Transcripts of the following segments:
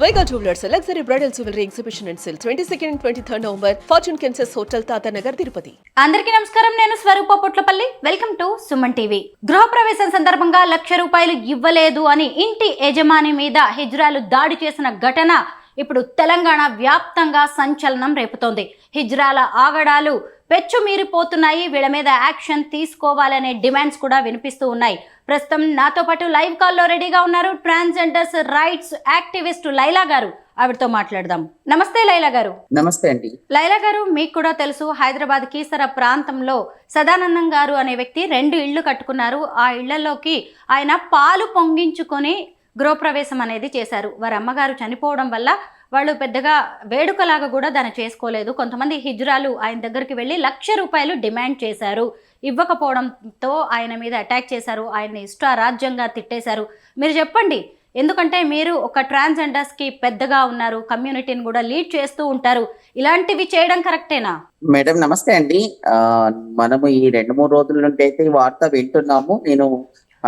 Vega Jewelers, a luxury bridal jewelry exhibition and sale 22nd and 23rd November, Fortune Kansas Hotel, Tata Nagar, Tirupati. అందరికీ నమస్కారం. నేను Swaroopa Potlapalli. Welcome to Suman TV. గృహప్రవేశం సందర్భంగా ₹1,00,000 ఇవ్వలేదు అని ఇంటి యజమాని మీద హిజ్రాలు దాడి చేసిన ఘటన ఇప్పుడు తెలంగాణ వ్యాప్తంగా సంచలనం రేపుతోంది. హిజ్రాల ఆగడాలు పెచ్చు మీరిపోతున్నాయి. వీళ్ళ మీద యాక్షన్ తీసుకోవాలనే డిమాండ్స్ కూడా వినిపిస్తూ ఉన్నాయి. ప్రస్తుతం నాతో పాటు లైవ్ కాల్లో రెడీగా ఉన్నారు ట్రాన్స్జెండర్స్ రైట్స్ యాక్టివిస్ట్ లైలా గారు. ఆవిడతో మాట్లాడదాం. నమస్తే లైలా గారు. నమస్తే అండి. లైలా గారు, మీకు కూడా తెలుసు, హైదరాబాద్ కీసర ప్రాంతంలో సదానందం గారు అనే వ్యక్తి 2 ఇళ్లు కట్టుకున్నారు. ఆ ఇళ్లలోకి ఆయన పాలు పొంగించుకొని గృహప్రవేశం అనేది చేశారు. వారి అమ్మగారు చనిపోవడం వల్ల వాళ్ళు పెద్దగా వేడుకలాగా కూడా దాన్ని చేసుకోలేదు. కొంతమంది హిజ్రాలు ఆయన దగ్గరికి వెళ్ళి ₹1,00,000 డిమాండ్ చేశారు. ఇవ్వకపోవడంతో ఆయన మీద అటాక్ చేశారు. ఆయన్ని ఇష్టారాజ్యంగా తిట్టేశారు. మీరు చెప్పండి, ఎందుకంటే మీరు ఒక ట్రాన్స్జెండర్స్కి పెద్దగా ఉన్నారు, కమ్యూనిటీని కూడా లీడ్ చేస్తూ ఉంటారు. ఇలాంటివి చేయడం కరెక్టేనా? మేడం నమస్తే అండి. మనము ఈ 2-3 రోజుల నుండి అయితే ఈ వార్త వింటున్నాము. నేను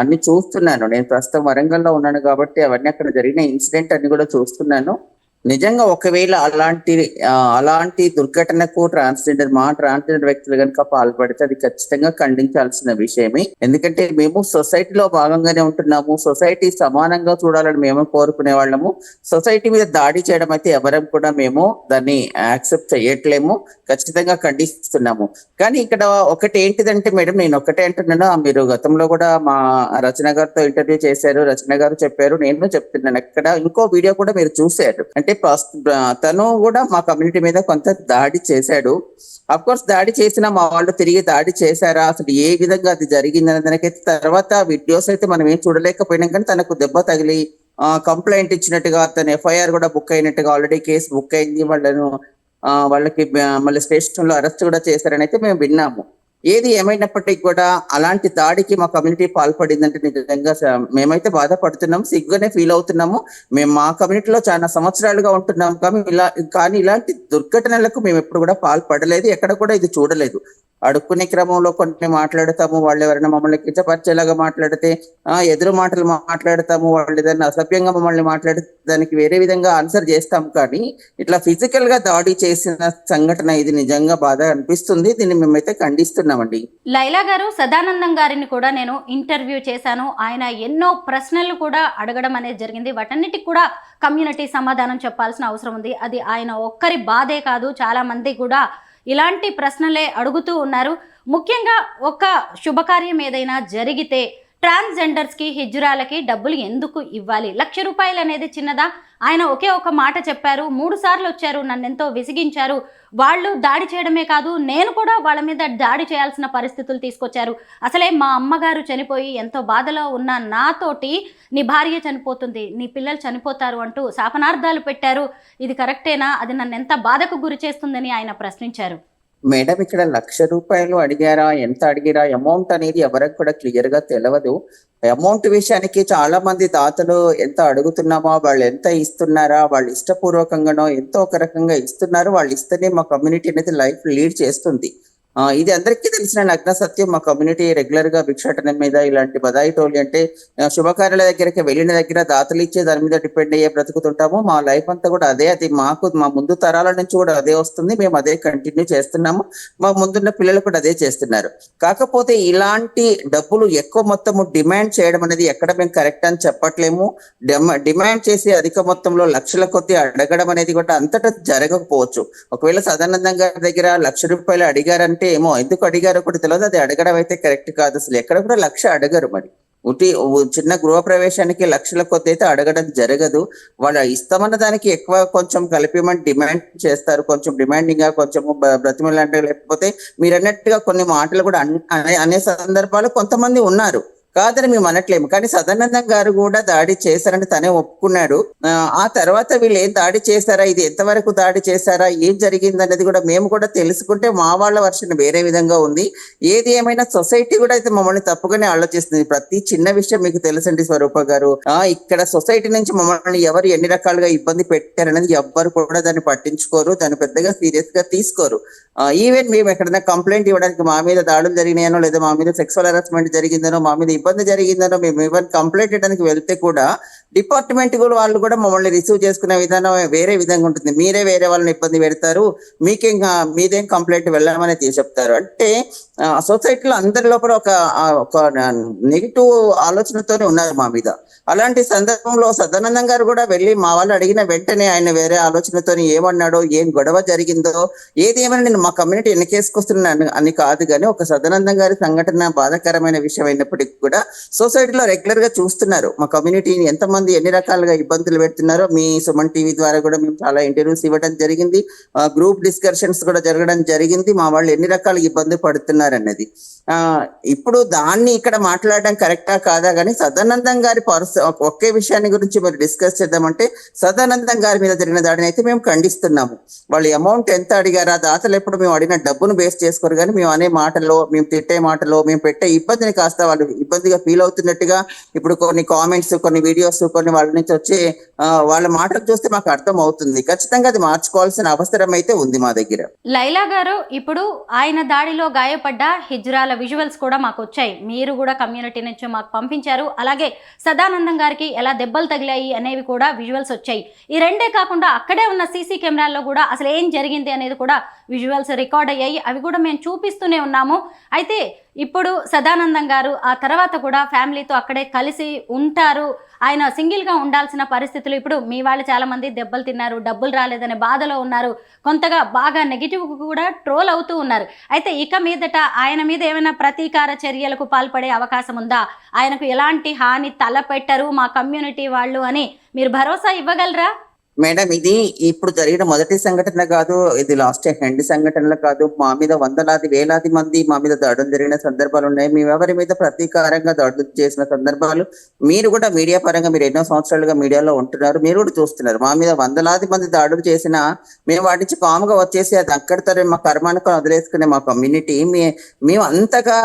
అన్ని చూస్తున్నాను. నేను ప్రస్తుతం వరంగల్లో ఉన్నాను కాబట్టి అవన్నీ అక్కడ జరిగిన ఇన్సిడెంట్ అన్ని కూడా చూస్తున్నాను. నిజంగా ఒకవేళ అలాంటి దుర్ఘటనకు ట్రాన్స్జెండర్ వ్యక్తులు కనుక పాల్పడితే అది ఖచ్చితంగా ఖండించాల్సిన విషయమే. ఎందుకంటే మేము సొసైటీలో భాగంగానే ఉంటున్నాము. సొసైటీ సమానంగా చూడాలని మేము కోరుకునే వాళ్ళము. సొసైటీ మీద దాడి చేయడం అయితే ఎవరం కూడా మేము దాన్ని యాక్సెప్ట్ చేయట్లేము, ఖచ్చితంగా ఖండిస్తున్నాము. కానీ ఇక్కడ ఒకటి ఏంటిదంటే మేడం, నేను ఒకటే అంటున్నాను, మీరు గతంలో కూడా మా రచన గారితో ఇంటర్వ్యూ చేశారు, రచన గారు చెప్పారు, నేను చెప్తున్నాను. ఇక్కడ ఇంకో వీడియో కూడా మీరు చూశారు. అంటే తను కూడా మా కమ్యూనిటీ మీద కొంత దాడి చేశాడు. అఫ్ కోర్స్ దాడి చేసినా మా వాళ్ళు తిరిగి దాడి చేశారా, అసలు ఏ విధంగా అది జరిగిందనే దానికైతే తర్వాత వీడియోస్ అయితే మనం ఏం చూడలేకపోయినాం. కానీ తనకు దెబ్బ తగిలి కంప్లైంట్ ఇచ్చినట్టుగా, తన ఎఫ్ఐఆర్ కూడా బుక్ అయినట్టుగా, ఆల్రెడీ కేసు బుక్ అయింది. వాళ్ళకి మళ్ళీ స్టేషన్ లో అరెస్ట్ కూడా చేశారని అయితే మేము విన్నాము. ఏది ఏమైనప్పటికీ కూడా అలాంటి దాడికి మా కమ్యూనిటీ పాల్పడిందంటే నిజంగా మేమైతే బాధపడుతున్నాము, సిగ్గుగానే ఫీల్ అవుతున్నాము. మేము మా కమ్యూనిటీలో చాలా సంవత్సరాలుగా ఉంటున్నాము, కానీ ఇలాంటి దుర్ఘటనలకు మేము ఎప్పుడు కూడా పాల్పడలేదు, ఎక్కడ కూడా ఇది చూడలేదు. అడుక్కునే క్రమంలో కొన్ని మాట్లాడతాము, వాళ్ళు ఎవరైనా మమ్మల్ని కించపరిచేలాగా మాట్లాడితే ఎదురు మాటలు మాట్లాడతాము, వాళ్ళు ఏదైనా అసభ్యంగా మమ్మల్ని మాట్లాడితే దానికి వేరే విధంగా ఆన్సర్ చేస్తాము. కానీ ఇట్లా ఫిజికల్ గా దాడి చేసిన సంఘటన ఇది నిజంగా బాధ అనిపిస్తుంది. దీన్ని మేమైతే ఖండిస్తున్నామండి. లైలా గారు, సదానందం గారిని కూడా నేను ఇంటర్వ్యూ చేశాను. ఆయన ఎన్నో ప్రశ్నలు కూడా అడగడం అనేది జరిగింది. వాటన్నిటికి కూడా కమ్యూనిటీ సమాధానం చెప్పాల్సిన అవసరం ఉంది. అది ఆయన ఒక్కరి బాధే కాదు, చాలా మంది కూడా ఇలాంటి ప్రశ్నలే అడుగుతూ ఉన్నారు. ముఖ్యంగా ఒక శుభకార్యం ఏదైనా జరిగితే ట్రాన్స్జెండర్స్కి, హిజ్రాలకి డబ్బులు ఎందుకు ఇవ్వాలి? ₹1,00,000 అనేది చిన్నదా? ఆయన ఒకే ఒక మాట చెప్పారు, 3 సార్లు వచ్చారు, నన్ను ఎంతో విసిగించారు, వాళ్ళు దాడి చేయడమే కాదు నేను కూడా వాళ్ళ మీద దాడి చేయాల్సిన పరిస్థితులు తీసుకొచ్చారు. అసలే మా అమ్మగారు చనిపోయి ఎంతో బాధలో ఉన్న నాతోటి నీ భార్య చనిపోతుంది, నీ పిల్లలు చనిపోతారు అంటూ శాపనార్థాలు పెట్టారు. ఇది కరెక్టేనా? అది నన్ను ఎంత బాధకు గురి చేస్తుందని ఆయన ప్రశ్నించారు. మేడం, ఇక్కడ ₹1,00,000 అడిగారా, ఎంత అడిగారా, అమౌంట్ అనేది ఎవరికి కూడా క్లియర్ గా తెలియదు. అమౌంట్ విషయానికి చాలా మంది దాతలు ఎంత అడుగుతున్నామో, వాళ్ళు ఎంత ఇస్తున్నారా, వాళ్ళు ఇష్టపూర్వకంగానో ఎంతో ఒక రకంగా ఇస్తున్నారు. వాళ్ళు ఇస్తేనే మా కమ్యూనిటీ అనేది లైఫ్ లీడ్ చేస్తుంది. ఇది అందరికీ తెలిసిన నగ్న సత్యం. మా కమ్యూనిటీ రెగ్యులర్ గా భిక్షాటన మీద, ఇలాంటి బదాయి టోలి అంటే శుభకార్యాల దగ్గరికి వెళ్ళిన దగ్గర దాతలు ఇచ్చే దాని మీద డిపెండ్ అయ్యే బ్రతుకుతుంటాము. మా లైఫ్ అంతా కూడా అదే. అది మాకు మా ముందు తరాల నుంచి కూడా అదే వస్తుంది. మేము అదే కంటిన్యూ చేస్తున్నాము. మా ముందున్న పిల్లలు కూడా అదే చేస్తున్నారు. కాకపోతే ఇలాంటి డబ్బులు ఎక్కువ మొత్తము డిమాండ్ చేయడం అనేది ఎక్కడ మేము కరెక్ట్ అని చెప్పట్లేము. డిమాండ్ చేసి అధిక మొత్తంలో లక్షల కొద్ది అడగడం అనేది కూడా అంతటా జరగకపోవచ్చు. ఒకవేళ సదానందం గారి దగ్గర ₹1,00,000 అడిగారంటే ఏమో, ఎందుకు అడిగారో కూడా తెలియదు. అది అడగడం అయితే కరెక్ట్ కాదు. అసలు ఎక్కడ కూడా 1,00,000 అడగరు. మరి చిన్న గృహప్రవేశానికి లక్షల కొద్ది అయితే అడగడం జరగదు. వాళ్ళు ఇస్తామన్న దానికి ఎక్కువ కొంచెం కలిపిమని డిమాండ్ చేస్తారు. కొంచెం డిమాండింగ్ గా, కొంచెం బ్రతిమలాంటి, లేకపోతే మీరు అన్నట్టుగా కొన్ని మాటలు కూడా అనే సందర్భాలు కొంతమంది ఉన్నారు. కాదని మేము అనట్లేము. కానీ సదానందం గారు కూడా దాడి చేశారని తనే ఒప్పుకున్నాడు. ఆ తర్వాత వీళ్ళు ఏం దాడి చేశారా, ఇది ఎంతవరకు దాడి చేశారా, ఏం జరిగింది అనేది కూడా మేము కూడా తెలుసుకుంటే మా వాళ్ళ వర్షన్ వేరే విధంగా ఉంది. ఏది ఏమైనా సొసైటీ కూడా అయితే మమ్మల్ని తప్పుగానే ఆలోచిస్తుంది. ప్రతి చిన్న విషయం మీకు తెలుసండి స్వరూప గారు, ఇక్కడ సొసైటీ నుంచి మమ్మల్ని ఎవరు ఎన్ని రకాలుగా ఇబ్బంది పెట్టారనేది ఎవ్వరు కూడా దాన్ని పట్టించుకోరు, దాన్ని పెద్దగా సీరియస్ గా తీసుకోరు. ఈవెన్ మేము ఎక్కడైనా కంప్లైంట్ ఇవ్వడానికి మా మీద దాడులు జరిగినాయనో, లేదా మా మీద సెక్సువల్ హెరాస్మెంట్ జరిగిందనో, మా మీద ఇబ్బంది జరిగిందనో మేము ఈవెన్ కంప్లైంట్ చేయడానికి వెళ్తే కూడా డిపార్ట్మెంట్ కూడా వాళ్ళు కూడా మమ్మల్ని రిసీవ్ చేసుకునే విధానం వేరే విధంగా ఉంటుంది. మీరే వేరే వాళ్ళని ఇబ్బంది పెడతారు, మీదేం కంప్లైంట్ వెళ్ళామని చెప్తారు. అంటే సొసైటీలో అందరి లోపల ఒక నెగిటివ్ ఆలోచనతోనే ఉన్నారు మా మీద. అలాంటి సందర్భంలో సదానందం గారు కూడా వెళ్ళి మా వాళ్ళు అడిగిన వెంటనే ఆయన వేరే ఆలోచనతో ఏమన్నాడో, ఏం గొడవ జరిగిందో, ఏది ఏమైనా నేను మా కమ్యూనిటీ ఎన్నికేసుకొస్తున్నాను అని కాదు, కానీ ఒక సదానందం గారి సంఘటన బాధాకరమైన విషయం అయినప్పటికీ కూడా సొసైటీలో రెగ్యులర్ గా చూస్తున్నారు మా కమ్యూనిటీని ఎంతమంది ఎన్ని రకాలుగా ఇబ్బందులు పెడుతున్నారో. మీ సుమన్ టీవీ ద్వారా కూడా మేము చాలా ఇంటర్వ్యూస్ ఇవ్వడం జరిగింది, గ్రూప్ డిస్కషన్స్ కూడా జరగడం జరిగింది, మా వాళ్ళు ఎన్ని రకాల ఇబ్బంది పడుతున్నారు అన్నది. ఇప్పుడు దాన్ని ఇక్కడ మాట్లాడడం కరెక్టా కాదా, కానీ సదానందం గారి ఒకే విషయాన్ని గురించి మరి డిస్కస్ చేద్దామంటే సదానందం గారి మీద జరిగిన దాడిని అయితే మేము ఖండిస్తున్నాము. వాళ్ళు అమౌంట్ ఎంత అడిగారా, దాతలు ఎప్పుడు మేము అడిగిన డబ్బును బేస్ చేసుకోరు, కానీ మేము అనే మాటలో, మేము తిట్టే మాటలో, మేము పెట్టే ఇబ్బందిని కాస్త వాళ్ళు ఇబ్బందిగా ఫీల్ అవుతున్నట్టుగా ఇప్పుడు కొన్ని కామెంట్స్, కొన్ని వీడియోస్, కొన్ని వాళ్ళ నుంచి వచ్చే వాళ్ళ మాటలు చూస్తే మాకు అర్థం అవుతుంది. ఖచ్చితంగా అది మార్చుకోవాల్సిన అవసరం అయితే ఉంది మా దగ్గర. లైలా గారు, ఇప్పుడు ఆయన దాడిలో గాయపడ్డ హిజ్రాల విజువల్స్ కూడా మాకు వచ్చాయి, మీరు కూడా కమ్యూనిటీ నుంచి మాకు పంపించారు. అలాగే సదానందం గారికి ఎలా దెబ్బలు తగిలాయి అనేవి కూడా విజువల్స్ వచ్చాయి. ఈ రెండే కాకుండా అక్కడే ఉన్న సీసీ కెమెరాల్లో కూడా అసలు ఏం జరిగింది అనేది కూడా విజువల్స్ రికార్డ్ అయ్యాయి, అవి కూడా మేము చూపిస్తూనే ఉన్నాము. అయితే ఇప్పుడు సదానందం గారు ఆ తర్వాత కూడా ఫ్యామిలీతో అక్కడే కలిసి ఉంటారు. ఆయన సింగిల్గా ఉండాల్సిన పరిస్థితులు, ఇప్పుడు మీ వాళ్ళు చాలామంది దెబ్బలు తిన్నారు, డబ్బులు రాలేదనే బాధలో ఉన్నారు, కొంతగా బాగా నెగిటివ్ కూడా ట్రోల్ అవుతూ ఉన్నారు. అయితే ఇక మీదట ఆయన మీద ఏమైనా ప్రతీకార చర్యలకు పాల్పడే అవకాశం ఉందా? ఆయనకు ఎలాంటి హాని తలపెట్టరు మా కమ్యూనిటీ వాళ్ళు అని మీరు భరోసా ఇవ్వగలరా? మేడం, ఇది ఇప్పుడు జరిగిన మొదటి సంఘటన కాదు, ఇది లాస్ట్ రెండు సంఘటనలు కాదు. మా మీద వందలాది వేలాది మంది మా మీద దాడులు జరిగిన సందర్భాలు ఉన్నాయి. మేమెవరి మీద ప్రతీకారంగా దాడులు చేసిన సందర్భాలు మీరు కూడా మీడియా పరంగా మీరు ఎన్నో సంవత్సరాలుగా మీడియాలో ఉంటున్నారు, మీరు కూడా చూస్తున్నారు. మా మీద వందలాది మంది దాడులు చేసినా మేము వాటి నుంచి కాముగా వచ్చేసి అది అక్కడితో మా కర్మానుకం వదిలేసుకునే మా కమ్యూనిటీ మేము అంతగా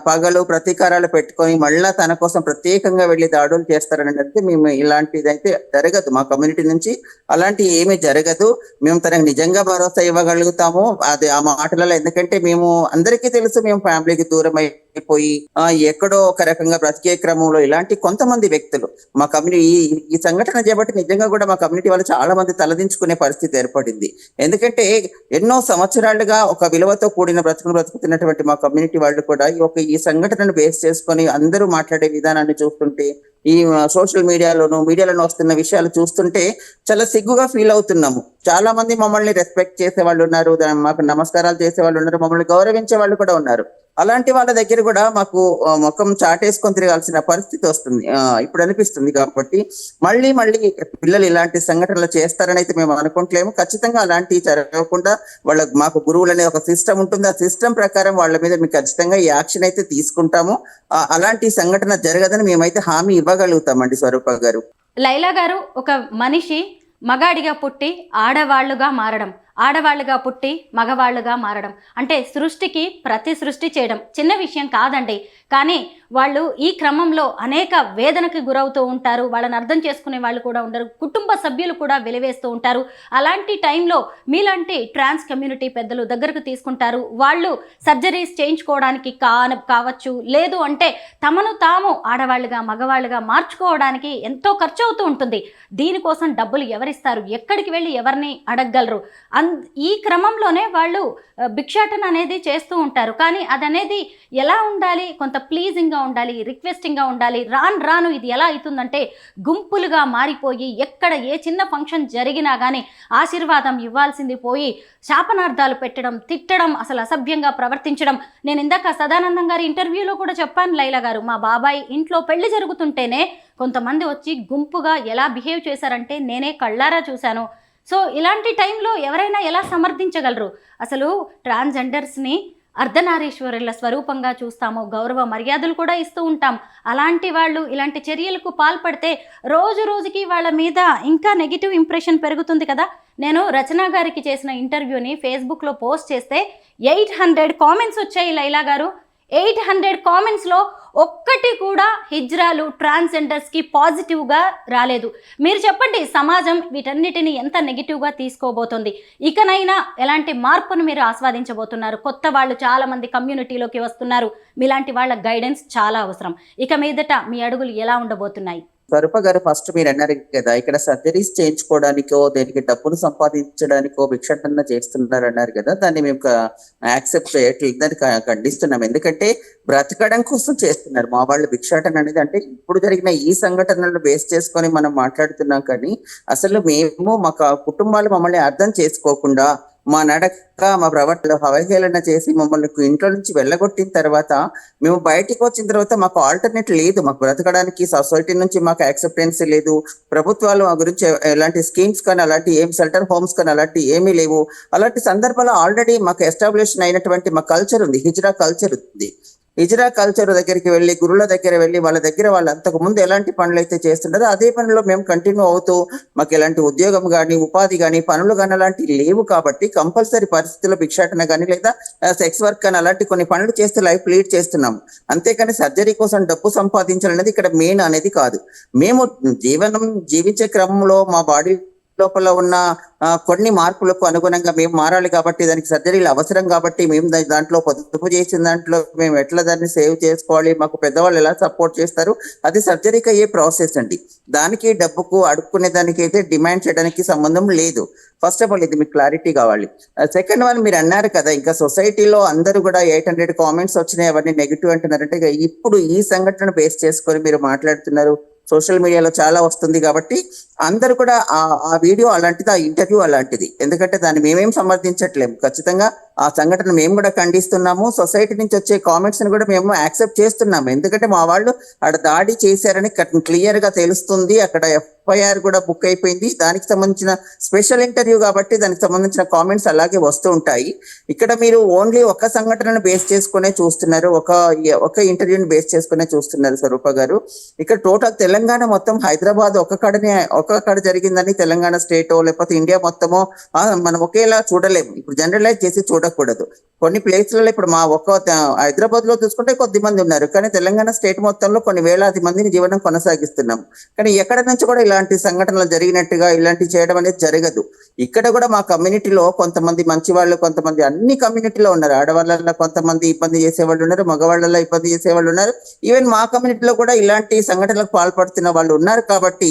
పగలు ప్రతీకారాలు పెట్టుకొని మళ్ళా తన కోసం ప్రత్యేకంగా వెళ్ళి దాడులు చేస్తారని అంటే మేము ఇలాంటిది అయితే జరగదు. మా కమ్యూనిటీ నుంచి అలాంటి ఏమీ జరగదు. మేము తనకు నిజంగా భరోసా ఇవ్వగలుగుతాము అది ఆ మాటలలో. ఎందుకంటే మేము అందరికీ తెలుసు, మేము ఫ్యామిలీకి దూరం అయిపోయి ఎక్కడో ఒక రకంగా బ్రతికే క్రమంలో ఇలాంటి కొంతమంది వ్యక్తులు మా కమ్యూనిటీ ఈ సంఘటన చేపట్టి నిజంగా కూడా మా కమ్యూనిటీ వాళ్ళు చాలా మంది తలదించుకునే పరిస్థితి ఏర్పడింది. ఎందుకంటే ఎన్నో సంవత్సరాలుగా ఒక విలువతో కూడిన బ్రతుకుతున్నటువంటి మా కమ్యూనిటీ వాళ్ళు కూడా ఈ సంఘటనను బేస్ చేసుకొని అందరూ మాట్లాడే విధానాన్ని చూస్తుంటే, ఈ సోషల్ మీడియాలోను వస్తున్న విషయాలు చూస్తుంటే చాలా సిగ్గుగా ఫీల్ అవుతున్నాము. చాలా మంది మమ్మల్ని రెస్పెక్ట్ చేసే వాళ్ళు ఉన్నారు, మాకు నమస్కారాలు చేసే వాళ్ళు ఉన్నారు, మమ్మల్ని గౌరవించే వాళ్ళు కూడా ఉన్నారు. అలాంటి వాళ్ళ దగ్గర కూడా మాకు ముఖం చాటేసుకొని తిరగాల్సిన పరిస్థితి వస్తుంది ఇప్పుడు అనిపిస్తుంది. కాబట్టి మళ్ళీ పిల్లలు ఇలాంటి సంఘటనలు చేస్తారని అయితే మేము అనుకుంటలేము. ఖచ్చితంగా అలాంటివి జరగకుండా మాకు గురువులు అనే ఒక సిస్టమ్ ఉంటుంది, ఆ సిస్టమ్ ప్రకారం వాళ్ళ మీద మేము ఖచ్చితంగా ఈ యాక్షన్ అయితే తీసుకుంటాము. అలాంటి సంఘటన జరగదని మేమైతే హామీ ఇవ్వగలుగుతామండి. స్వరూప గారు, లైలా గారు, ఒక మనిషి మగాడిగా పుట్టి ఆడవాళ్లుగా మారడం, ఆడవాళ్ళుగా పుట్టి మగవాళ్ళుగా మారడం అంటే సృష్టికి ప్రతి సృష్టి చేయడం చిన్న విషయం కాదండి. కానీ వాళ్ళు ఈ క్రమంలో అనేక వేదనకి గురవుతూ ఉంటారు, వాళ్ళని అర్థం చేసుకునే వాళ్ళు కూడా ఉండరు, కుటుంబ సభ్యులు కూడా వెలివేస్తూ ఉంటారు. అలాంటి టైంలో మీలాంటి ట్రాన్స్ కమ్యూనిటీ పెద్దలు దగ్గరకు తీసుకుంటారు. వాళ్ళు సర్జరీస్ చేయించుకోవడానికి కావచ్చు, లేదు అంటే తమను తాము ఆడవాళ్ళుగా మగవాళ్ళుగా మార్చుకోవడానికి ఎంతో ఖర్చు అవుతూ ఉంటుంది. దీనికోసం డబ్బులు ఎవరిస్తారు, ఎక్కడికి వెళ్ళి ఎవరిని అడగగలరు? ఈ క్రమంలోనే వాళ్ళు భిక్షాటన అనేది చేస్తూ ఉంటారు. కానీ అదనేది ఎలా ఉండాలి, కొంత ప్లీజింగ్గా ఉండాలి, రిక్వెస్టింగ్గా ఉండాలి. రాను ఇది ఎలా అవుతుందంటే గుంపులుగా మారిపోయి ఎక్కడ ఏ చిన్న ఫంక్షన్ జరిగినా కానీ ఆశీర్వాదం ఇవ్వాల్సింది పోయి శాపనార్థాలు పెట్టడం, తిట్టడం, అసలు అసభ్యంగా ప్రవర్తించడం. నేను ఇందాక సదానందం గారి ఇంటర్వ్యూలో కూడా చెప్పాను లైలా గారు, మా బాబాయ్ ఇంట్లో పెళ్లి జరుగుతుంటేనే కొంతమంది వచ్చి గుంపుగా ఎలా బిహేవ్ చేశారంటే నేనే కళ్ళారా చూశాను. సో ఇలాంటి టైంలో ఎవరైనా ఎలా సమర్థించగలరు? అసలు ట్రాన్స్జెండర్స్ని అర్ధనారీశ్వరుల స్వరూపంగా చూస్తాము, గౌరవ మర్యాదలు కూడా ఇస్తూ ఉంటాం. అలాంటి వాళ్ళు ఇలాంటి చర్యలకు పాల్పడితే రోజు రోజుకి వాళ్ళ మీద ఇంకా నెగిటివ్ ఇంప్రెషన్ పెరుగుతుంది కదా. నేను రచన గారికి చేసిన ఇంటర్వ్యూని ఫేస్బుక్లో పోస్ట్ చేస్తే 800 కామెంట్స్ వచ్చాయి లైలా గారు. 800 కామెంట్స్లో ఒక్కటి కూడా హిజ్రాలు ట్రాన్స్జెండర్స్కి పాజిటివ్గా రాలేదు. మీరు చెప్పండి, సమాజం వీటన్నిటిని ఎంత నెగిటివ్గా తీసుకోబోతోంది? ఇకనైనా ఎలాంటి మార్పును మీరు ఆస్వాదించబోతున్నారు? కొత్త వాళ్ళు చాలామంది కమ్యూనిటీలోకి వస్తున్నారు, మీలాంటి వాళ్ళ గైడెన్స్ చాలా అవసరం. ఇక మీదట మీ అడుగులు ఎలా ఉండబోతున్నాయి? స్వరూప గారు, ఫస్ట్ మీరు అన్నారు కదా, ఇక్కడ సర్జరీస్ చేయించుకోవడానికో దేనికి డబ్బును సంపాదించడానికో భిక్షాటన చేస్తున్నారు అన్నారు కదా, దాన్ని మేము యాక్సెప్ట్ చేయట్లేదు, దాన్ని ఖండిస్తున్నాం. ఎందుకంటే బ్రతకడం కోసం చేస్తున్నారు మా వాళ్ళు భిక్షాటన అనేది. అంటే ఇప్పుడు జరిగిన ఈ సంఘటనలను బేస్ చేసుకొని మనం మాట్లాడుతున్నాం, కానీ అసలు మేము మా కుటుంబాలు మమ్మల్ని అర్థం చేసుకోకుండా మా నడక, మా ప్రవర్తనలో అవహేళన చేసి మమ్మల్ని ఇంట్లో నుంచి వెళ్ళగొట్టిన తర్వాత మేము బయటికి వచ్చిన తర్వాత మాకు ఆల్టర్నేట్ లేదు, మాకు బ్రతకడానికి సొసైటీ నుంచి మాకు యాక్సెప్టెన్స్ లేదు. ప్రభుత్వాలు మా గురించి ఎలాంటి స్కీమ్స్ కానీ అలాంటి ఏం షెల్టర్ హోమ్స్ కానీ అలాంటి ఏమీ లేవు. అలాంటి సందర్భాల్లో ఆల్రెడీ మాకు ఎస్టాబ్లిష్ అయినటువంటి మా కల్చర్ ఉంది, హిజ్రా కల్చర్ ఉంది. హిజ్రా కల్చర్ దగ్గరికి వెళ్ళి, గురువుల దగ్గర వెళ్ళి, వాళ్ళ దగ్గర వాళ్ళు అంతకు ముందు ఎలాంటి పనులు అయితే చేస్తుంటారో అదే పనిలో మేము కంటిన్యూ అవుతూ, మాకు ఎలాంటి ఉద్యోగం కానీ ఉపాధి కానీ పనులు కానీ అలాంటివి లేవు. కాబట్టి కంపల్సరీ పరిస్థితుల్లో భిక్షాటన కానీ లేదా సెక్స్ వర్క్ కానీ అలాంటి కొన్ని పనులు చేస్తూ లైఫ్ లీడ్ చేస్తున్నాం. అంతేకాని సర్జరీ కోసం డబ్బు సంపాదించాలనేది ఇక్కడ మెయిన్ అనేది కాదు. మేము జీవించే క్రమంలో మా బాడీ లోపల ఉన్న కొన్ని మార్పులకు అనుగుణంగా మేము మారాలి కాబట్టి దానికి సర్జరీలు అవసరం. కాబట్టి మేము దాంట్లో పొదుపు చేసిన దాంట్లో మేము ఎట్లా దాన్ని సేవ్ చేసుకోవాలి, మాకు పెద్దవాళ్ళు ఎలా సపోర్ట్ చేస్తారు, అది సర్జరీకి అయ్యే ప్రాసెస్ అండి. దానికి డబ్బుకు అడుక్కునే దానికి అయితే డిమాండ్ చేయడానికి సంబంధం లేదు. ఫస్ట్ ఆఫ్ ఆల్ ఇది మీకు క్లారిటీ కావాలి. సెకండ్ వన్, మీరు అన్నారు కదా ఇంకా సొసైటీలో అందరూ కూడా 800 కామెంట్స్ వచ్చినాయి, అవన్నీ నెగిటివ్ అంటున్నారంటే ఇప్పుడు ఈ సంఘటన బేస్ చేసుకొని మీరు మాట్లాడుతున్నారు. సోషల్ మీడియాలో చాలా వస్తుంది కాబట్టి అందరూ కూడా ఆ వీడియో అలాంటిది, ఆ ఇంటర్వ్యూ అలాంటిది. ఎందుకంటే దాన్ని మేమేం సమర్థించట్లేము. ఖచ్చితంగా ఆ సంఘటన మేము కూడా ఖండిస్తున్నాము. సొసైటీ నుంచి వచ్చే కామెంట్స్ ని కూడా మేము యాక్సెప్ట్ చేస్తున్నాము. ఎందుకంటే మా వాళ్ళు అక్కడ దాడి చేశారని క్లియర్ గా తెలుస్తుంది. అక్కడ FIR కూడా బుక్ అయిపోయింది. దానికి సంబంధించిన స్పెషల్ ఇంటర్వ్యూ కాబట్టి దానికి సంబంధించిన కామెంట్స్ అలాగే వస్తూ ఉంటాయి. ఇక్కడ మీరు ఓన్లీ ఒక సంఘటనను బేస్ చేసుకునే చూస్తున్నారు, ఒక ఇంటర్వ్యూని బేస్ చేసుకునే చూస్తున్నారు స్వరూప గారు. ఇక్కడ టోటల్ తెలంగాణ మొత్తం, హైదరాబాద్ ఒక్క కాడ జరిగిందని తెలంగాణ స్టేటో లేకపోతే ఇండియా మొత్తమో మనం ఒకేలా చూడలేము. ఇప్పుడు జనరలైజ్ చేసి చూడకూడదు. కొన్ని ప్లేస్లలో ఇప్పుడు మా హైదరాబాద్ లో చూసుకుంటే కొద్ది మంది ఉన్నారు, కానీ తెలంగాణ స్టేట్ మొత్తంలో కొన్ని వేలాది మందిని జీవనం కొనసాగిస్తున్నాం. కానీ ఎక్కడ నుంచి కూడా ఇలాంటి సంఘటనలు జరిగినట్టుగా ఇలాంటివి చేయడం అనేది జరగదు. ఇక్కడ కూడా మా కమ్యూనిటీలో కొంతమంది మంచి వాళ్ళు, కొంతమంది అన్ని కమ్యూనిటీలో ఉన్నారు. ఆడవాళ్ళలో కొంతమంది ఇబ్బంది చేసేవాళ్ళు ఉన్నారు, మగవాళ్ళలో ఇబ్బంది చేసేవాళ్ళు ఉన్నారు. ఈవెన్ మా కమ్యూనిటీలో కూడా ఇలాంటి సంఘటనలకు పాల్పడుతున్న వాళ్ళు ఉన్నారు. కాబట్టి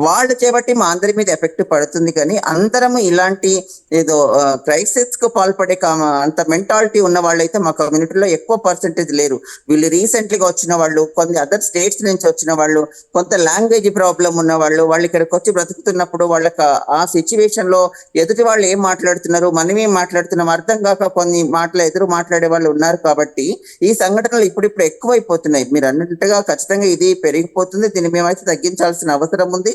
వాళ్ళు చేపట్టి మా అందరి మీద ఎఫెక్ట్ పడుతుంది. కానీ అందరము ఇలాంటి ఏదో క్రైసిస్ కు పాల్పడే అంత మెంటాలిటీ ఉన్న వాళ్ళు అయితే మా కమ్యూనిటీలో ఎక్కువ పర్సెంటేజ్ లేరు. వీళ్ళు రీసెంట్లీగా వచ్చిన వాళ్ళు, కొన్ని అదర్ స్టేట్స్ నుంచి వచ్చిన వాళ్ళు, కొంత లాంగ్వేజ్ ప్రాబ్లం ఉన్న వాళ్ళు ఇక్కడికి వచ్చి బ్రతుకుతున్నప్పుడు వాళ్ళకి ఆ సిచ్యువేషన్ లో ఎదుటి వాళ్ళు ఏం మాట్లాడుతున్నారు, మనం ఏం మాట్లాడుతున్నాం అర్థం కాక కొన్ని ఎదురు మాట్లాడే వాళ్ళు ఉన్నారు. కాబట్టి ఈ సంఘటనలు ఇప్పుడు ఎక్కువైపోతున్నాయి. మీరు అన్నట్టుగా ఖచ్చితంగా ఇది పెరిగిపోతుంది. దీన్ని మేమైతే తగ్గించాల్సిన అవసరం ఉంది.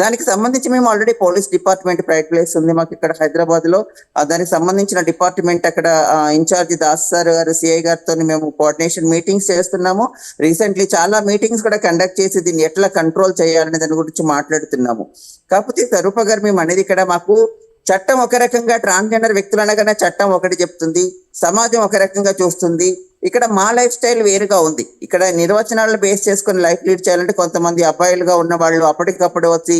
దానికి సంబంధించి మేము already police department private place ఉంది మాకు ఇక్కడ హైదరాబాద్ లో. దానికి సంబంధించిన డిపార్ట్మెంట్ అక్కడ ఇన్ఛార్జి దాస్ సార్ గారు, సిఐ గారితో మేము కోఆర్డినేషన్ మీటింగ్స్ చేస్తున్నాము. రీసెంట్లీ చాలా మీటింగ్స్ కూడా కండక్ట్ చేసి దీన్ని ఎట్లా కంట్రోల్ చేయాలనే దాని గురించి మాట్లాడుతున్నాము. కాకపోతే స్వరూప గారు, మేము అనేది ఇక్కడ మాకు చట్టం ఒక రకంగా, ట్రాన్స్జెండర్ వ్యక్తులు అనగానే చట్టం ఒకటి చెప్తుంది, సమాజం ఒక రకంగా చూస్తుంది. ఇక్కడ మా లైఫ్ స్టైల్ వేరుగా ఉంది. ఇక్కడ నిర్వచనాలను బేస్ చేసుకుని లైఫ్ లీడ్ చేయాలంటే కొంతమంది అబ్బాయిలుగా ఉన్న వాళ్ళు అప్పటికప్పుడు వచ్చి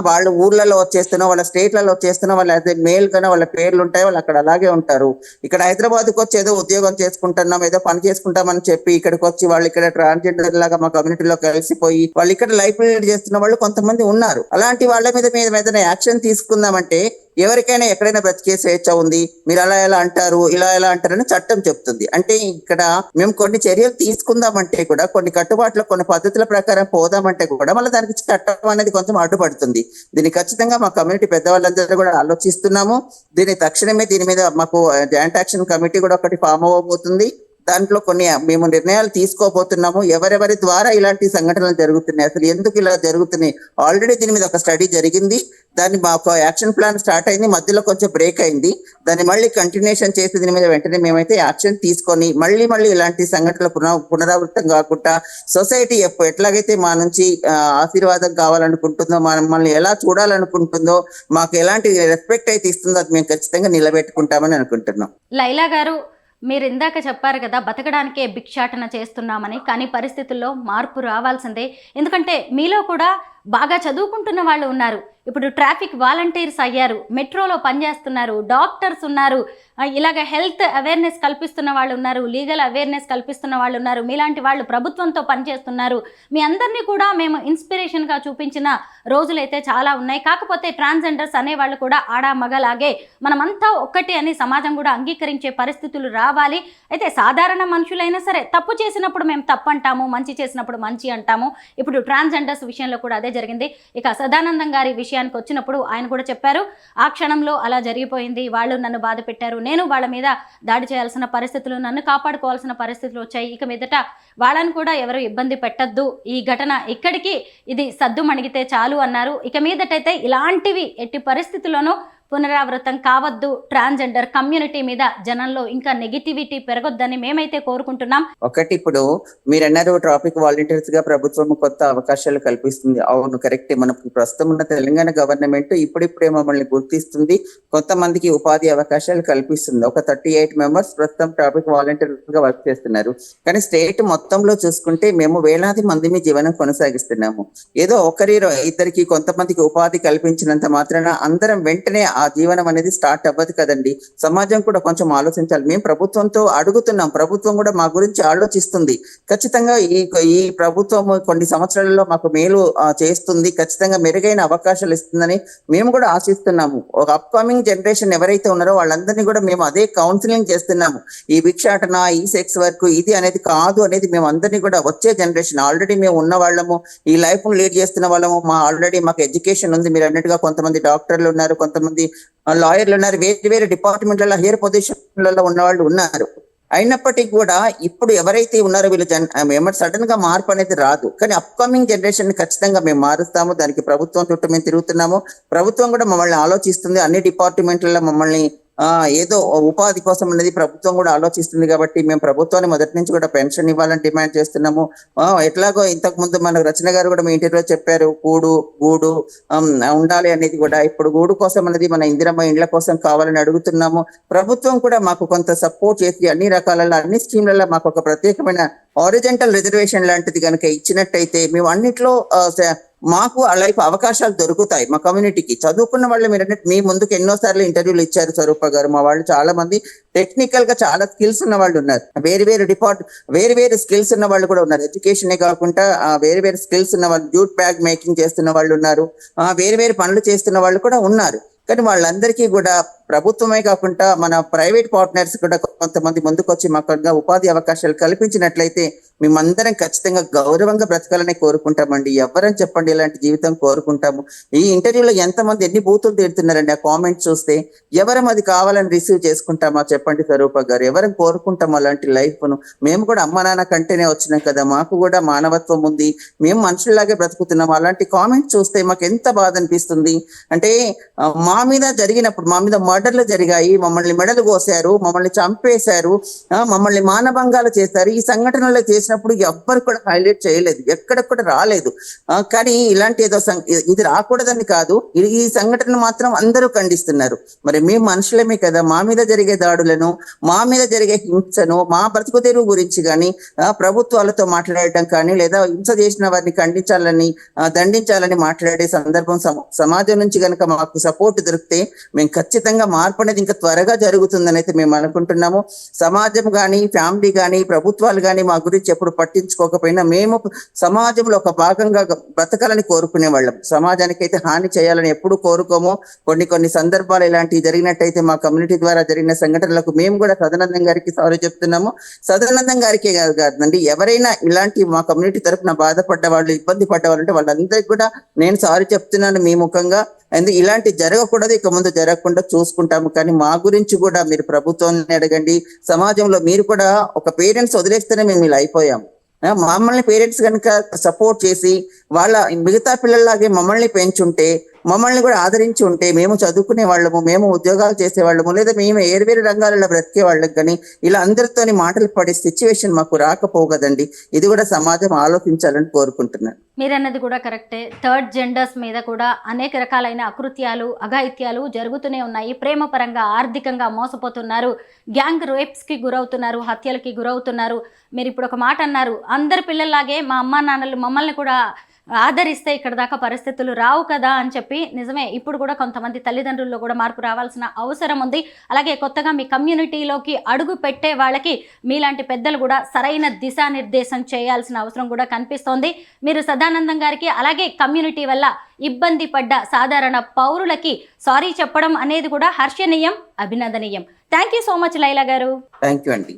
వాళ్ళు ఊర్లలో వచ్చేస్తున్నా, వాళ్ళ స్టేట్లలో వచ్చేస్తున్నా, వాళ్ళు అదే మేల్ కన్నా వాళ్ళ పేర్లు ఉంటాయి, వాళ్ళు అక్కడ అలాగే ఉంటారు. ఇక్కడ హైదరాబాద్కి వచ్చి ఏదో ఉద్యోగం చేసుకుంటున్నాం, ఏదో పని చేసుకుంటామని చెప్పి ఇక్కడికి వచ్చి వాళ్ళు ఇక్కడ ట్రాన్స్జెండర్ లాగా మా కమ్యూనిటీలో కలిసిపోయి వాళ్ళు ఇక్కడ లైఫ్ లీడ్ చేస్తున్న వాళ్ళు కొంతమంది ఉన్నారు. అలాంటి వాళ్ళ మీద యాక్షన్ తీసుకుందామంటే ఎవరికైనా ఎక్కడైనా బ్రతికే స్వేచ్ఛ ఉంది. మీరు ఎలా అంటారు, ఇలా ఎలా అంటారని చట్టం చెప్తుంది. అంటే ఇక్కడ మేము కొన్ని చర్యలు తీసుకుందామంటే కూడా, కొన్ని కట్టుబాట్ల, కొన్ని పద్ధతుల ప్రకారం పోదామంటే కూడా మళ్ళీ దానికి చట్టం అనేది కొంచెం అడ్డుపడుతుంది. దీన్ని ఖచ్చితంగా మా కమ్యూనిటీ పెద్దవాళ్ళందరూ కూడా ఆలోచిస్తున్నాము. దీని మీద మాకు జాయింట్ యాక్షన్ కమిటీ కూడా ఒకటి ఫామ్ అవ్వబోతుంది. దాంట్లో కొన్ని మేము నిర్ణయాలు తీసుకోబోతున్నాము. ఎవరెవరి ద్వారా ఇలాంటి సంఘటనలు జరుగుతున్నాయి, అసలు ఎందుకు ఇలా జరుగుతున్నాయి, ఆల్రెడీ దీని మీద ఒక స్టడీ జరిగింది. దాన్ని మాకు యాక్షన్ ప్లాన్ స్టార్ట్ అయింది, మధ్యలో కొంచెం బ్రేక్ అయింది. దాన్ని మళ్ళీ కంటిన్యూషన్ చేసి దీని మీద వెంటనే మేమైతే యాక్షన్ తీసుకొని మళ్ళీ ఇలాంటి సంఘటనలు పునరావృతం కాకుండా సొసైటీ ఎట్లాగైతే మా నుంచి ఆశీర్వాదం కావాలనుకుంటుందో, మమ్మల్ని ఎలా చూడాలనుకుంటుందో, మాకు ఎలాంటి రెస్పెక్ట్ అయితే ఇస్తుందో అది మేము ఖచ్చితంగా నిలబెట్టుకుంటామని అనుకుంటున్నాం. లైలా గారు, మీరు ఇందాక చెప్పారు కదా, బతకడానికే భిక్షాటన చేస్తున్నామని. కానీ పరిస్థితుల్లో మార్పు రావాల్సిందే. ఎందుకంటే మీలో కూడా బాగా చదువుకుంటున్న వాళ్ళు ఉన్నారు. ఇప్పుడు ట్రాఫిక్ వాలంటీర్స్ అయ్యారు, మెట్రోలో పనిచేస్తున్నారు, డాక్టర్స్ ఉన్నారు, ఇలాగ హెల్త్ అవేర్నెస్ కల్పిస్తున్న వాళ్ళు ఉన్నారు, లీగల్ అవేర్నెస్ కల్పిస్తున్న వాళ్ళు ఉన్నారు, మీలాంటి వాళ్ళు ప్రభుత్వంతో పనిచేస్తున్నారు. మీ అందరినీ కూడా మేము ఇన్స్పిరేషన్గా చూపించిన రోజులైతే చాలా ఉన్నాయి. కాకపోతే ట్రాన్స్జెండర్స్ అనేవాళ్ళు కూడా ఆడ మగలాగే మనమంతా ఒక్కటి అని సమాజం కూడా అంగీకరించే పరిస్థితులు రావాలి. అయితే సాధారణ మనుషులైనా సరే తప్పు చేసినప్పుడు మేము తప్పు అంటాము, మంచి చేసినప్పుడు మంచి అంటాము. ఇప్పుడు ట్రాన్స్జెండర్స్ విషయంలో కూడా అదే జరిగింది. ఇక సదానందం గారి విషయానికి వచ్చినప్పుడు ఆయన కూడా చెప్పారు, ఆ క్షణంలో అలా జరిగిపోయింది, వాళ్ళు నన్ను బాధ పెట్టారు, నేను వాళ్ళ మీద దాడి చేయాల్సిన పరిస్థితులు, నన్ను కాపాడుకోవాల్సిన పరిస్థితులు వచ్చాయి, ఇక మీదట వాళ్ళని కూడా ఎవరు ఇబ్బంది పెట్టద్దు, ఈ ఘటన ఇక్కడికి ఇది సద్దు మణిగితే చాలు అన్నారు. ఇక మీదటైతే ఇలాంటివి ఎట్టి పరిస్థితుల్లోనూ పునరావృతం కావద్దు, ట్రాన్స్జెండర్ కమ్యూనిటీ మీద జనంలో ఇంకా నెగిటివిటీ పెరగొద్దని మేమైతే కోరుకుంటున్నాం. ఒకటి, ఇప్పుడు మీరు అన్నారు ట్రాఫిక్ వాలంటీర్స్ గా ప్రభుత్వం కొత్త అవకాశాలు కల్పిస్తుంది. అవును, కరెక్టే. మనకు ప్రస్తుతం ఉన్న తెలంగాణ గవర్నమెంట్ ఇప్పుడిప్పుడే మమ్మల్ని గుర్తిస్తుంది, కొంతమందికి ఉపాధి అవకాశాలు కల్పిస్తుంది. ఒక 38 మెంబర్స్ ప్రస్తుతం ట్రాఫిక్ వాలంటీర్స్ గా వర్క్ చేస్తున్నారు. కానీ స్టేట్ మొత్తంలో చూసుకుంటే మేము వేలాది మంది జీవనం కొనసాగిస్తున్నాము. ఏదో ఒకరి ఇద్దరికి కొంతమందికి ఉపాధి కల్పించినంత మాత్రాన అందరం వెంటనే ఆ జీవనం అనేది స్టార్ట్ అవ్వదు కదండి. సమాజం కూడా కొంచెం ఆలోచించాలి. మేము ప్రభుత్వంతో అడుగుతున్నాం, ప్రభుత్వం కూడా మా గురించి ఆలోచిస్తుంది. ఖచ్చితంగా ఈ ప్రభుత్వం కొన్ని సంవత్సరాలలో మాకు మేలు చేస్తుంది, ఖచ్చితంగా మెరుగైన అవకాశాలు ఇస్తుందని మేము కూడా ఆశిస్తున్నాము. ఒక అప్కమింగ్ జనరేషన్ ఎవరైతే ఉన్నారో వాళ్ళందరినీ కూడా మేము అదే కౌన్సిలింగ్ చేస్తున్నాము. ఈ భిక్షాటన, ఈ సెక్స్ వర్క్ ఇది అనేది కాదు అనేది మేము అందరినీ కూడా వచ్చే జనరేషన్, ఆల్రెడీ మేము ఉన్న వాళ్ళము, ఈ లైఫ్ లీడ్ చేస్తున్న వాళ్ళము, ఆల్రెడీ మాకు ఎడ్యుకేషన్ ఉంది. మీరు అన్నట్టుగా కొంతమంది డాక్టర్లు ఉన్నారు, కొంతమంది లాయర్లు ఉన్నారు, వేరే వేరే డిపార్ట్మెంట్లలో హైయర్ పొజిషన్లలో ఉన్న వాళ్ళు ఉన్నారు. అయినప్పటికీ కూడా ఇప్పుడు ఎవరైతే ఉన్నారో వీళ్ళు సడన్ గా మార్పు అనేది రాదు. కానీ అప్కమింగ్ జనరేషన్ ఖచ్చితంగా మేము మారుస్తాము. దానికి ప్రభుత్వం చుట్టూ మేము తిరుగుతున్నాము. ప్రభుత్వం కూడా మమ్మల్ని ఆలోచిస్తుంది. అన్ని డిపార్ట్మెంట్లలో మమ్మల్ని ఏదో ఉపాధి కోసం అనేది ప్రభుత్వం కూడా ఆలోచిస్తుంది. కాబట్టి మేము ప్రభుత్వాన్ని మొదటి నుంచి కూడా పెన్షన్ ఇవ్వాలని డిమాండ్ చేస్తున్నాము. ఎట్లాగో ఇంతకు ముందు మన రచన గారు కూడా మీ ఇంటర్వ్యూలో చెప్పారు, గూడు ఉండాలి అనేది కూడా. ఇప్పుడు గూడు కోసం అనేది మన ఇందిరమ్మ ఇండ్ల కోసం కావాలని అడుగుతున్నాము. ప్రభుత్వం కూడా మాకు కొంత సపోర్ట్ చేసి అన్ని రకాలలో అన్ని స్కీమ్లలో మాకు ఒక ప్రత్యేకమైన హారిజంటల్ రిజర్వేషన్ లాంటిది కనుక ఇచ్చినట్టయితే మేము అన్నిట్లో మాకు లైఫ్ అవకాశాలు దొరుకుతాయి. మా కమ్యూనిటీకి చదువుకున్న వాళ్ళు మీరు మీ ముందుకు ఎన్నోసార్లు ఇంటర్వ్యూలు ఇచ్చారు స్వరూప గారు. మా వాళ్ళు చాలా మంది టెక్నికల్ గా చాలా స్కిల్స్ ఉన్న వాళ్ళు ఉన్నారు, వేరు వేరు స్కిల్స్ ఉన్న వాళ్ళు కూడా ఉన్నారు. ఎడ్యుకేషనే కాకుండా వేరు వేరు స్కిల్స్ ఉన్న వాళ్ళు, జూట్ బ్యాగ్ మేకింగ్ చేస్తున్న వాళ్ళు ఉన్నారు, వేరు వేరు పనులు చేస్తున్న వాళ్ళు కూడా ఉన్నారు. కానీ వాళ్ళందరికీ కూడా ప్రభుత్వమే కాకుండా మన ప్రైవేట్ పార్ట్నర్స్ కూడా కొంతమంది ముందుకు వచ్చి మాకు ఉపాధి అవకాశాలు కల్పించినట్లయితే మేమందరం ఖచ్చితంగా గౌరవంగా బ్రతకాలని కోరుకుంటామండి. ఎవరని చెప్పండి ఇలాంటి జీవితం కోరుకుంటాము. ఈ ఇంటర్వ్యూలో ఎంతమంది ఎన్ని బూతులు తిడుతున్నారండి. ఆ కామెంట్స్ చూస్తే ఎవరం అది కావాలని రిసీవ్ చేసుకుంటామా చెప్పండి స్వరూప గారు? ఎవరం కోరుకుంటాం అలాంటి లైఫ్ ను? మేము కూడా అమ్మ నాన్న కంటేనే వచ్చినాం కదా, మాకు కూడా మానవత్వం ఉంది, మేము మనుషుల్లాగే బ్రతుకుతున్నాం. అలాంటి కామెంట్స్ చూస్తే మాకు ఎంత బాధ అనిపిస్తుంది అంటే, మా మీద జరిగినప్పుడు, మా మీద మర్డర్లు జరిగాయి, మమ్మల్ని మెడలు కోసారు, మమ్మల్ని చంపేశారు, మమ్మల్ని మానభంగాలు చేశారు. ఈ సంఘటనలు చేసినప్పుడు ఎవ్వరు కూడా హైలైట్ చేయలేదు, ఎక్కడ కూడా రాలేదు. కానీ ఇలాంటి ఏదో ఇది రాకూడదని కాదు, ఈ సంఘటన మాత్రం అందరూ ఖండిస్తున్నారు. మరి మేము మనుషులమే కదా, మా మీద జరిగే దాడులను, మా మీద జరిగే హింసను, మా బ్రతుకు తెరువు గురించి కానీ ప్రభుత్వాలతో మాట్లాడటం కానీ, లేదా హింస చేసిన వారిని ఖండించాలని, దండించాలని మాట్లాడే సందర్భం సమాజం నుంచి కనుక మాకు సపోర్ట్ దొరికితే మేము ఖచ్చితంగా మార్పు అనేది ఇంకా త్వరగా జరుగుతుందని అయితే మేము అనుకుంటున్నాము. సమాజం కానీ, ఫ్యామిలీ కానీ, ప్రభుత్వాలు కానీ మా గురించి ఎప్పుడు పట్టించుకోకపోయినా మేము సమాజంలో ఒక భాగంగా బ్రతకాలని కోరుకునే వాళ్ళం. సమాజానికి అయితే హాని చేయాలని ఎప్పుడు కోరుకోము. కొన్ని సందర్భాలు ఇలాంటివి జరిగినట్టయితే మా కమ్యూనిటీ ద్వారా జరిగిన సంఘటనలకు మేము కూడా సదానందం గారికి సారీ చెప్తున్నాము. సదానందం గారికి కాదండి, ఎవరైనా ఇలాంటి మా కమ్యూనిటీ తరఫున బాధపడ్డ వాళ్ళు, ఇబ్బంది పడ్డ వాళ్ళు ఉంటే వాళ్ళందరికీ కూడా నేను సారీ చెప్తున్నాను మీ ముఖంగా. ఇలాంటి జరగకూడదు, ఇక ముందు జరగకుండా చూసుకుంటాము. కానీ మా గురించి కూడా మీరు ప్రభుత్వాన్ని అడగండి, సమాజంలో మీరు కూడా ఒక పేరెంట్స్ వదిలేస్తేనే మేము ఇలా అయిపోయాము. మమ్మల్ని పేరెంట్స్ కనుక సపోర్ట్ చేసి వాళ్ళ మిగతా పిల్లల్లాగే మమ్మల్ని పెంచుంటే మమ్మల్ని కూడా ఆదరించి ఉంటే మేము చదువుకునే వాళ్ళము, మేము ఉద్యోగాలు చేసేవాళ్ళము, లేదా మేము వేరు రంగాలలో బ్రతికే వాళ్ళకి కానీ ఇలా అందరితోని మాటలు పడే సిచ్యువేషన్ మాకు రాకపోగదండి. ఇది కూడా సమాజం ఆలోచించాలని కోరుకుంటున్నాను. మీరన్నది కూడా కరెక్టే. థర్డ్ జెండర్స్ మీద కూడా అనేక రకాలైన అకృత్యాలు, అఘాయిత్యాలు జరుగుతూనే ఉన్నాయి. ప్రేమ పరంగా, ఆర్థికంగా మోసపోతున్నారు, గ్యాంగ్ రేప్స్కి గురవుతున్నారు, హత్యలకి గురవుతున్నారు. మీరు ఇప్పుడు ఒక మాట అన్నారు, అందరి పిల్లల్లాగే మా అమ్మా నాన్నలు మమ్మల్ని కూడా ఆదరిస్తే ఇక్కడ దాకా పరిస్థితులు రావు కదా అని చెప్పి. నిజమే, ఇప్పుడు కూడా కొంతమంది తల్లిదండ్రుల్లో కూడా మార్పు రావాల్సిన అవసరం ఉంది. అలాగే కొత్తగా మీ కమ్యూనిటీలోకి అడుగు పెట్టే వాళ్ళకి మీలాంటి పెద్దలు కూడా సరైన దిశానిర్దేశం చేయాల్సిన అవసరం కూడా కనిపిస్తోంది. మీరు సదానందం గారికి అలాగే కమ్యూనిటీ వల్ల ఇబ్బంది పడ్డ సాధారణ పౌరులకి సారీ చెప్పడం అనేది కూడా హర్షణీయం, అభినందనీయం. Thank you so much Laila garu. Thank you అండి.